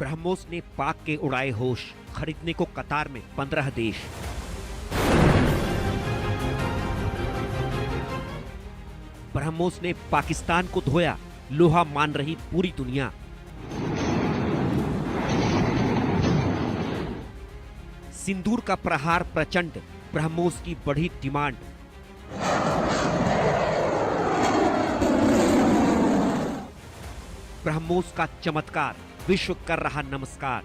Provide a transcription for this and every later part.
ब्रह्मोस ने पाक के उड़ाए होश, खरीदने को कतार में 15 देश। ब्रह्मोस ने पाकिस्तान को धोया, लोहा मान रही पूरी दुनिया। सिंदूर का प्रहार प्रचंड, ब्रह्मोस की बढ़ी डिमांड। ब्रह्मोस का चमत्कार, विश्व कर रहा नमस्कार।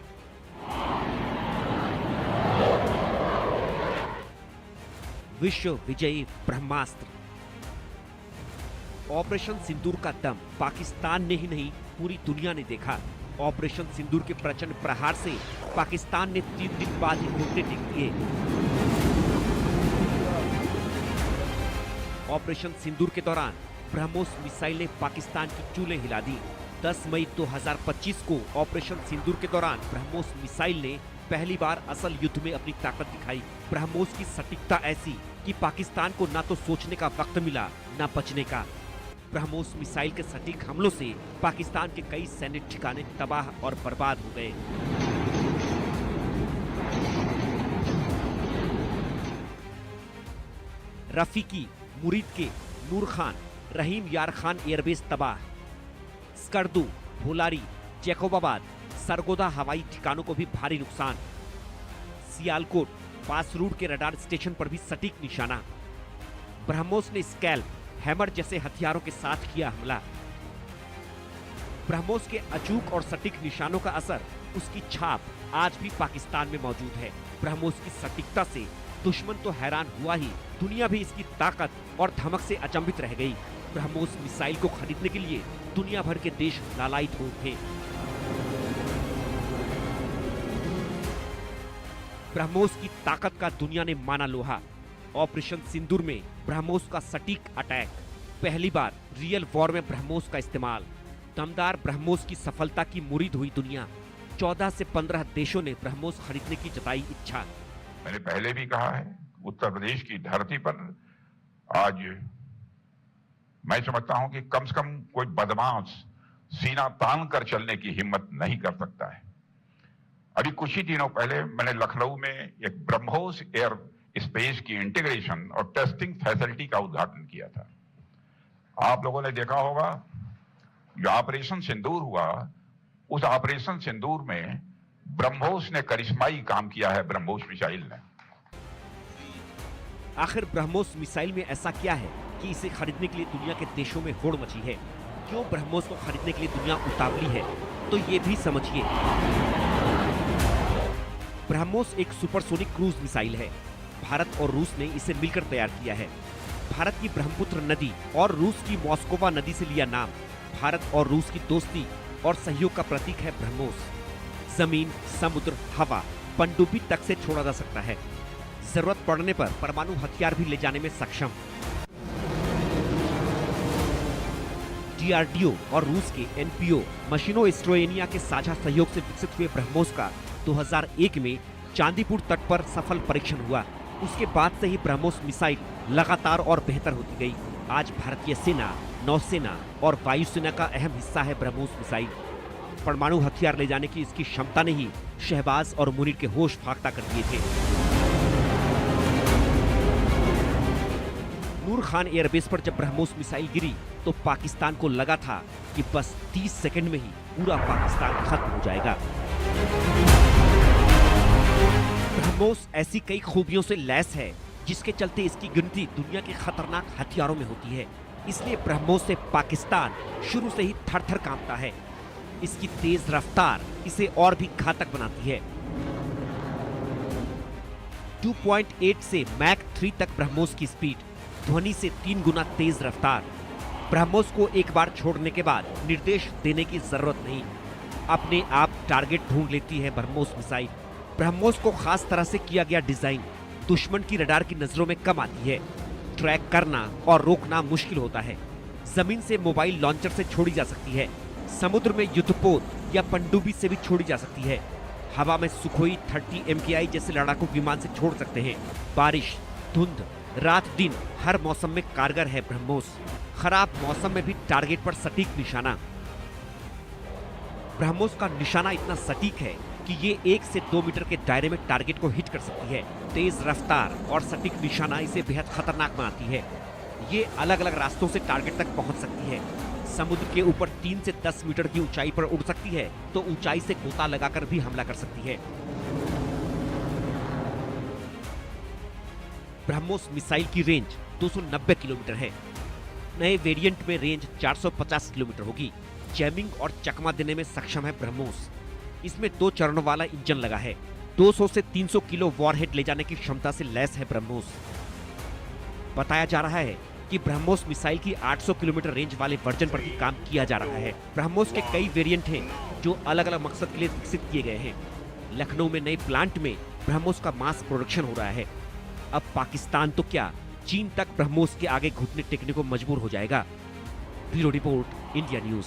विश्व विजयी ब्रह्मास्त्र। ऑपरेशन सिंदूर का दम पाकिस्तान ने ही नहीं, पूरी दुनिया ने देखा। ऑपरेशन सिंदूर के प्रचंड प्रहार से पाकिस्तान ने 3 दिन बाद ही घुटने टेक दिए। ऑपरेशन सिंदूर के दौरान ब्रह्मोस मिसाइल ने पाकिस्तान की चूल्हे हिला दी। 10 मई 2025 को ऑपरेशन सिंदूर के दौरान ब्रह्मोस मिसाइल ने पहली बार असल युद्ध में अपनी ताकत दिखाई। ब्रह्मोस की सटीकता ऐसी कि पाकिस्तान को ना तो सोचने का वक्त मिला, ना बचने का। ब्रह्मोस मिसाइल के सटीक हमलों से पाकिस्तान के कई सैन्य ठिकाने तबाह और बर्बाद हो गए। रफीकी, मुरीद के, नूर खान, रहीम यार खान एयरबेस तबाह। स्कर्दू, भोलारी, जैकोबाबाद, सरगोदा हवाई ठिकानों को भी भारी नुकसान। सियालकोट, पासरूड के रडार स्टेशन पर भी सटीक निशाना। ब्रह्मोस ने स्कैल्प, हैमर जैसे हथियारों के साथ किया हमला। ब्रह्मोस के अचूक और सटीक निशानों का असर, उसकी छाप आज भी पाकिस्तान में मौजूद है। ब्रह्मोस की सटीकता से दुश्मन तो हैरान हुआ ही, दुनिया भी इसकी ताकत और धमक से अचंभित रह गई। ब्रह्मोस मिसाइल को खरीदने के लिए दुनिया भर के देश लालायित हो थे। ब्रह्मोस की ताकत का दुनिया ने माना लोहा। ऑपरेशन सिंदूर में ब्रह्मोस का सटीक अटैक, पहली बार रियल वॉर में ब्रह्मोस का इस्तेमाल। दमदार ब्रह्मोस की सफलता की मुरीद हुई दुनिया। 14 से 15 देशों ने ब्रह्मोस खरीदने की जताई इच्छा। मैंने पहले भी कहा है, उत्तर प्रदेश की धरती पर आज मैं समझता हूं कि कम से कम कोई बदमाश सीना तान कर चलने की हिम्मत नहीं कर सकता है। अभी कुछ ही दिनों पहले मैंने लखनऊ में एक ब्रह्मोस एयर स्पेस की इंटीग्रेशन और टेस्टिंग फैसिलिटी का उद्घाटन किया था। आप लोगों ने देखा होगा, जो ऑपरेशन सिंदूर हुआ, उस ऑपरेशन सिंदूर में ब्रह्मोस ने करिश्माई काम किया है। ब्रह्मोस मिसाइल ने। आखिर ब्रह्मोस मिसाइल में ऐसा क्या है कि इसे खरीदने के लिए दुनिया के देशों में होड़ मची है? क्यों ब्रह्मोस को खरीदने के लिए दुनिया उतावली है? तो ये भी समझिए। ब्रह्मोस एक सुपरसोनिक क्रूज मिसाइल है। भारत और रूस ने इसे मिलकर तैयार किया है। भारत की ब्रह्मपुत्र नदी और रूस की मॉस्कोवा नदी से लिया नाम। भारत और रूस की दोस्ती और सहयोग का प्रतीक है ब्रह्मोस। जमीन, समुद्र, हवा, पनडुब्बी तक से छोड़ा जा सकता है। जरूरत पड़ने पर परमाणु हथियार भी ले जाने में सक्षम। डीआरडीओ और रूस के एनपीओ मशीनो एस्ट्रोएनिया के साझा सहयोग से विकसित हुए ब्रह्मोस का 2001 में चांदीपुर तट पर सफल परीक्षण हुआ। उसके बाद से ही ब्रह्मोस मिसाइल लगातार और बेहतर होती गई। आज भारतीय सेना, नौसेना और वायुसेना का अहम हिस्सा है ब्रह्मोस मिसाइल। परमाणु हथियार ले जाने की इसकी क्षमता ने ही शहबाज और मुनीर के होश फाख्ता कर दिए थे। नूर खान एयरबेस पर जब ब्रह्मोस मिसाइल गिरी तो पाकिस्तान को लगा था कि बस 30 सेकंड में ही पूरा पाकिस्तान खत्म हो जाएगा। ब्रह्मोस ऐसी कई खूबियों से लैस है जिसके चलते इसकी गिनती दुनिया के खतरनाक हथियारों में होती है। इसलिए ब्रह्मोस से पाकिस्तान शुरू से ही थर-थर कांपता है। इसकी तेज रफ्तार इसे और भी घातक बनाती है। 2.8 से मैक 3 तक ब्रह्मोस की स्पीड, ध्वनि से 3 गुना तेज रफ्तार। ब्रह्मोस को एक बार छोड़ने के बाद निर्देश देने की जरूरत नहीं, अपने आप टारगेट ढूंढ लेती है ब्रह्मोस मिसाइल। ब्रह्मोस को खास तरह से किया गया डिजाइन दुश्मन की रडार की नजरों में कम आती है। ट्रैक करना और रोकना मुश्किल होता है। जमीन से मोबाइल लॉन्चर से छोड़ी जा सकती है। समुद्र में युद्धपोत या पनडुब्बी से भी छोड़ी जा सकती है। हवा में सुखोई 30 MKI जैसे लड़ाकू विमान से छोड़ सकते हैं। बारिश, धुंध, रात दिन हर मौसम में कारगर है ब्रह्मोस। खराब मौसम में भी टारगेट पर सटीक निशाना। ब्रह्मोस का निशाना इतना सटीक है कि ये 1 से 2 मीटर के दायरे में टारगेट को हिट कर सकती है। तेज रफ्तार और सटीक निशाना इसे बेहद खतरनाक बनाती है। ये अलग अलग रास्तों से टारगेट तक पहुंच सकती है। समुद्र के ऊपर 3 से 10 मीटर की ऊंचाई पर उड़ सकती है तो ऊंचाई से गोता लगाकर भी हमला कर सकती है। ब्रह्मोस मिसाइल की रेंज 290 किलोमीटर है। नए वेरिएंट में रेंज 450 किलोमीटर होगी। जैमिंग और चकमा देने में सक्षम है ब्रह्मोस। इसमें 2 चरणों वाला इंजन लगा है। 200 से 300 किलो वॉरहेड ले जाने की क्षमता से लैस है ब्रह्मोस। बताया जा रहा है कि ब्रह्मोस मिसाइल की 800 किलोमीटर रेंज वाले वर्जन पर भी काम किया जा रहा है। ब्रह्मोस के कई वेरिएंट हैं जो अलग अलग मकसद के लिए विकसित किए गए हैं। लखनऊ में नए प्लांट में ब्रह्मोस का मास प्रोडक्शन हो रहा है। अब पाकिस्तान तो क्या, चीन तक ब्रह्मोस के आगे घुटने टेकने को मजबूर हो जाएगा। Bureau report, India news.